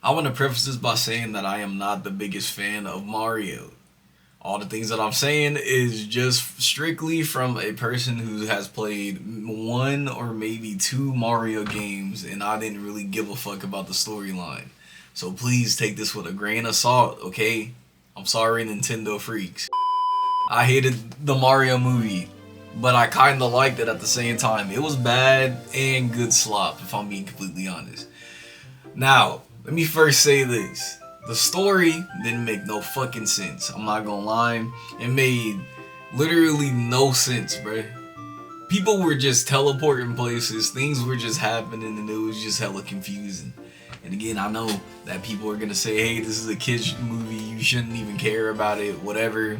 I want to preface this by saying that I am not the biggest fan of Mario. All the things that I'm saying is just strictly from a person who has played one or maybe two Mario games, and I didn't really give a fuck about the storyline. So please take this with a grain of salt, okay? I'm sorry, Nintendo freaks. I hated the Mario movie, but I kinda liked it at the same time. It was bad and good slop, if I'm being completely honest. Now, let me first say this. The story didn't make no fucking sense. I'm not gonna lie. It made literally no sense, bruh. People were just teleporting places, things were just happening, and it was just hella confusing. And again, I know that people are gonna say, hey, this is a kid's movie, you shouldn't even care about it, whatever.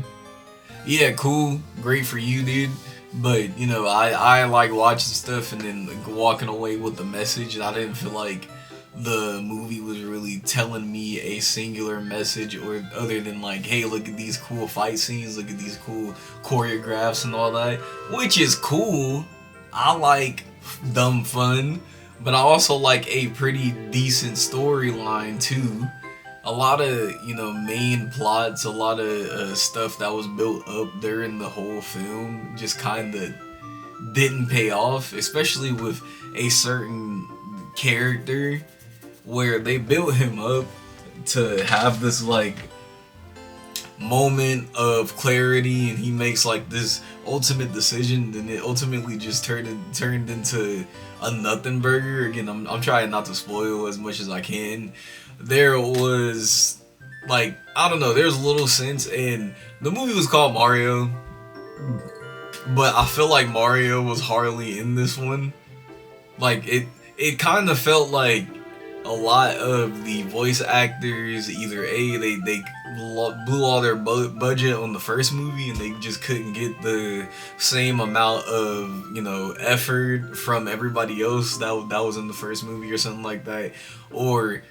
Yeah, cool, great for you, dude. But, I like watching stuff and then walking away with the message, and I didn't feel like the movie was really telling me a singular message or other than like, hey, look at these cool fight scenes, look at these cool choreographs and all that, which is cool. I like dumb fun, but I also like a pretty decent storyline too. A lot of main plots, a lot of stuff that was built up during the whole film just kind of didn't pay off, especially with a certain character where they built him up to have this like moment of clarity, and he makes like this ultimate decision, and it ultimately just turned into a nothing burger. Again, I'm trying not to spoil as much as I can. There was like, I don't know, there's little sense, and the movie was called Mario, but I feel like Mario was hardly in this one. Like it kind of felt like a lot of the voice actors either they blew all their budget on the first movie and they just couldn't get the same amount of effort from everybody else that was in the first movie or something like that, or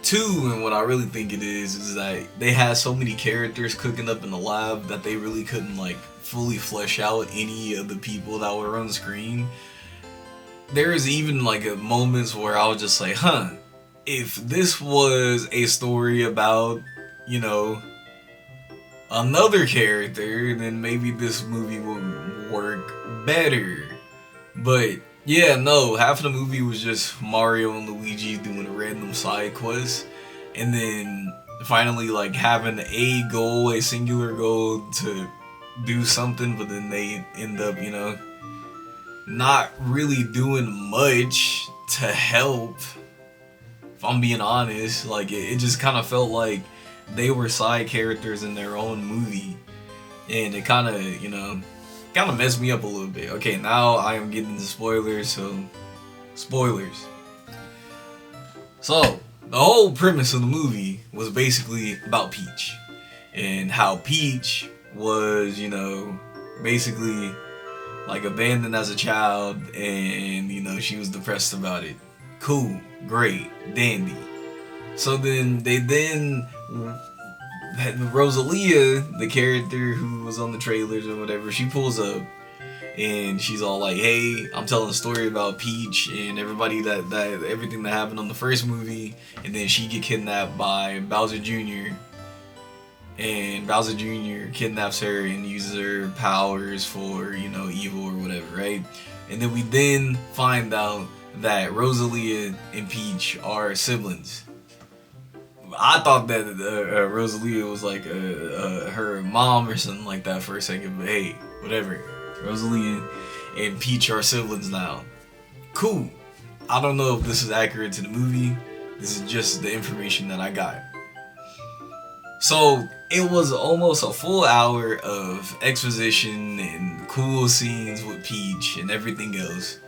two, and what I really think it is that they had so many characters cooking up in the lab that they really couldn't like fully flesh out any of the people that were on screen. There's even like moments where I was just like, if this was a story about, another character, then maybe this movie would work better. But yeah, no, half of the movie was just Mario and Luigi doing random side quests, and then finally like having a singular goal to do something, but then they end up, not really doing much to help. If I'm being honest, like it just kind of felt like they were side characters in their own movie, and it kind of messed me up a little bit. Okay, now I am getting into spoilers, so spoilers. So the whole premise of the movie was basically about Peach, and how Peach was, basically like abandoned as a child, and she was depressed about it. Cool, great, dandy. So then had Rosalia, the character who was on the trailers or whatever, she pulls up and she's all like, hey, I'm telling a story about Peach and everybody that everything that happened on the first movie, and then she get kidnapped by Bowser Jr. and Bowser Jr. kidnaps her and uses her powers for, evil or whatever, right? And then we then find out that Rosalia and Peach are siblings. I thought that Rosalia was like her mom or something like that for a second, but hey, whatever. Rosalia and Peach are siblings now. Cool. I don't know if this is accurate to the movie. This is just the information that I got. So it was almost a full hour of exposition and cool scenes with Peach and everything else,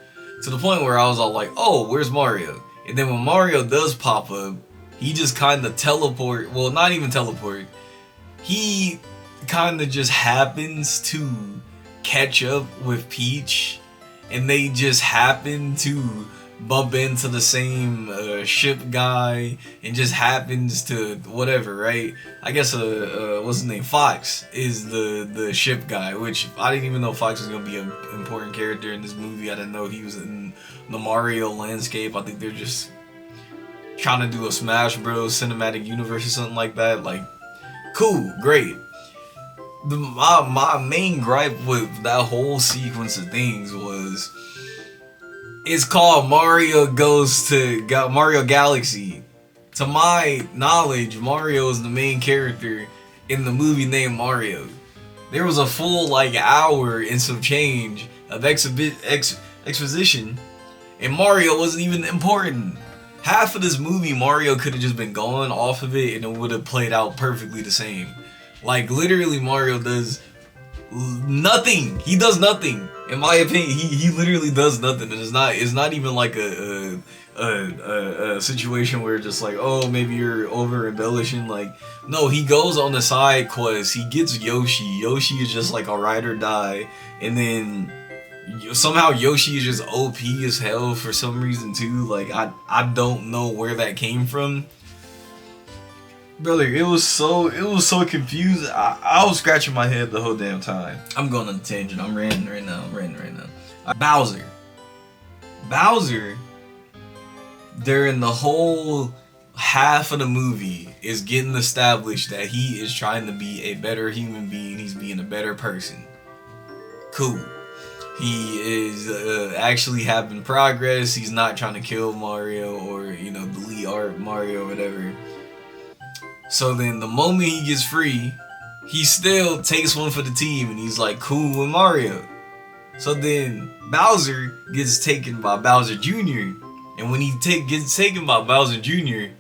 to the point where I was all like, oh, where's Mario? And then when Mario does pop up, he just kind of not even teleport. He kind of just happens to catch up with Peach, and they just happen to bump into the same ship guy, and just happens to whatever, right? I guess what's his name? Fox is the ship guy, which I didn't even know Fox was gonna be an important character in this movie. I didn't know he was in the Mario landscape. I think they're just trying to do a Smash Bros. Cinematic universe or something like that. Like, cool, great. My main gripe with that whole sequence of things was it's called Mario Mario Galaxy. To my knowledge, Mario is the main character in the movie named Mario. There was a full like hour and some change of exposition, and Mario wasn't even important. Half of this movie, Mario could have just been gone off of it, and it would have played out perfectly the same. Like literally, Mario does nothing. He does nothing. In my opinion, he literally does nothing, and it's not even like a situation where just like, oh, maybe you're over embellishing. Like, no, he goes on the side quest. He gets Yoshi. Yoshi is just like a ride or die, and then somehow Yoshi is just OP as hell for some reason too. Like I don't know where that came from. Brother, it was so confused. I was scratching my head the whole damn time. I'm going on a tangent. I'm ranting right now. Bowser, during the whole half of the movie, is getting established that he is trying to be a better human being. He's being a better person. Cool. He is actually having progress. He's not trying to kill Mario or, delete Mario or whatever. So then the moment he gets free, he still takes one for the team and he's like cool with Mario. So then Bowser gets taken by Bowser Jr. And when he gets taken by Bowser Jr.,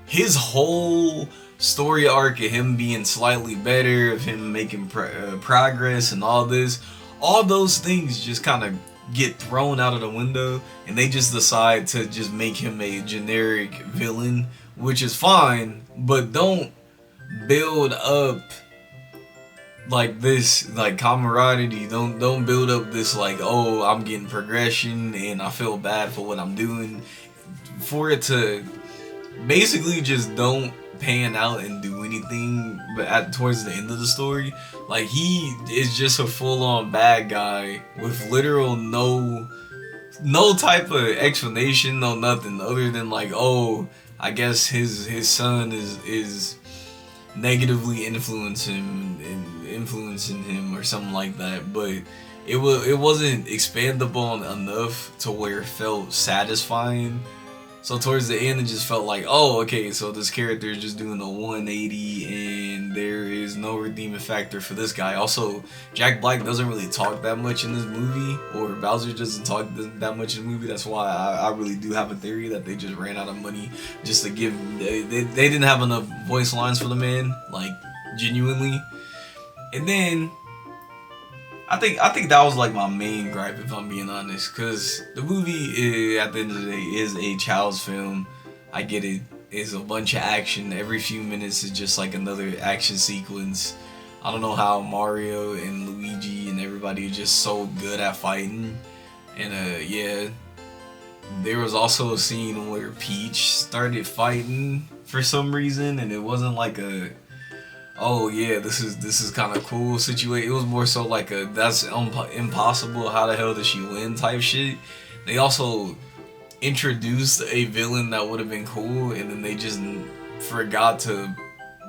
his whole story arc of him being slightly better, of him making progress and all those things just kind of get thrown out of the window, and they just decide to just make him a generic villain, which is fine, but don't build up like this like camaraderie. Don't build up this like, oh, I'm getting progression and I feel bad for what I'm doing, for it to basically just don't pan out and do anything. But towards the end of the story, like, he is just a full-on bad guy with literal no type of explanation, no nothing other than like, oh, I guess his son is negatively influencing him or something like that. But it wasn't expandable enough to where it felt satisfying. So towards the end, it just felt like, oh, okay, so this character is just doing a 180 and there is no redeeming factor for this guy. Also, Jack Black doesn't really talk that much in this movie, or Bowser doesn't talk that much in the movie. That's why I really do have a theory that they just ran out of money just to give, they didn't have enough voice lines for the man, like, genuinely. And then I think that was like my main gripe, if I'm being honest, because the movie at the end of the day is a child's film. I get it. It's a bunch of action. Every few minutes is just like another action sequence. I don't know how Mario and Luigi and everybody are just so good at fighting. And yeah, there was also a scene where Peach started fighting for some reason, and it wasn't like a, oh yeah, this is kind of cool situation. It was more so like a, that's impossible, how the hell did she win type shit. They also introduced a villain that would have been cool, and then they just forgot to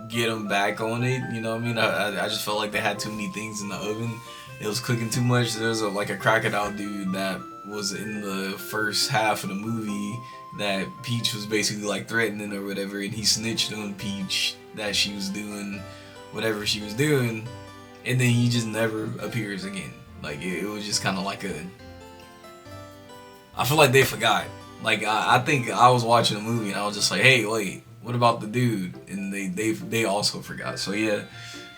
get him back on it. You know what I mean? I just felt like they had too many things in the oven. It was cooking too much. There's like a crocodile dude that was in the first half of the movie that Peach was basically like threatening or whatever, and he snitched on Peach that she was doing whatever she was doing, and then he just never appears again. Like, it was just kind of like a, I feel like they forgot. Like, I think I was watching a movie and I was just like, hey, wait, what about the dude? And they also forgot. So yeah,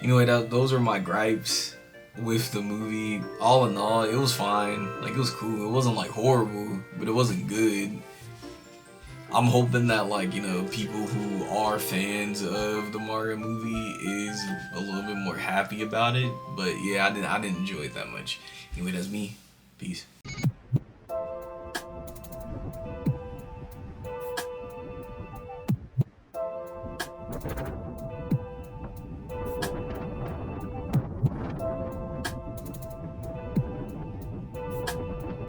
anyway, those are my gripes with the movie. All in all, it was fine. Like, it was cool. It wasn't like horrible, but it wasn't good. I'm hoping that, like, you know, people who are fans of the Mario movie is a little bit more happy about it. But yeah, I didn't enjoy it that much. Anyway, that's me. Peace.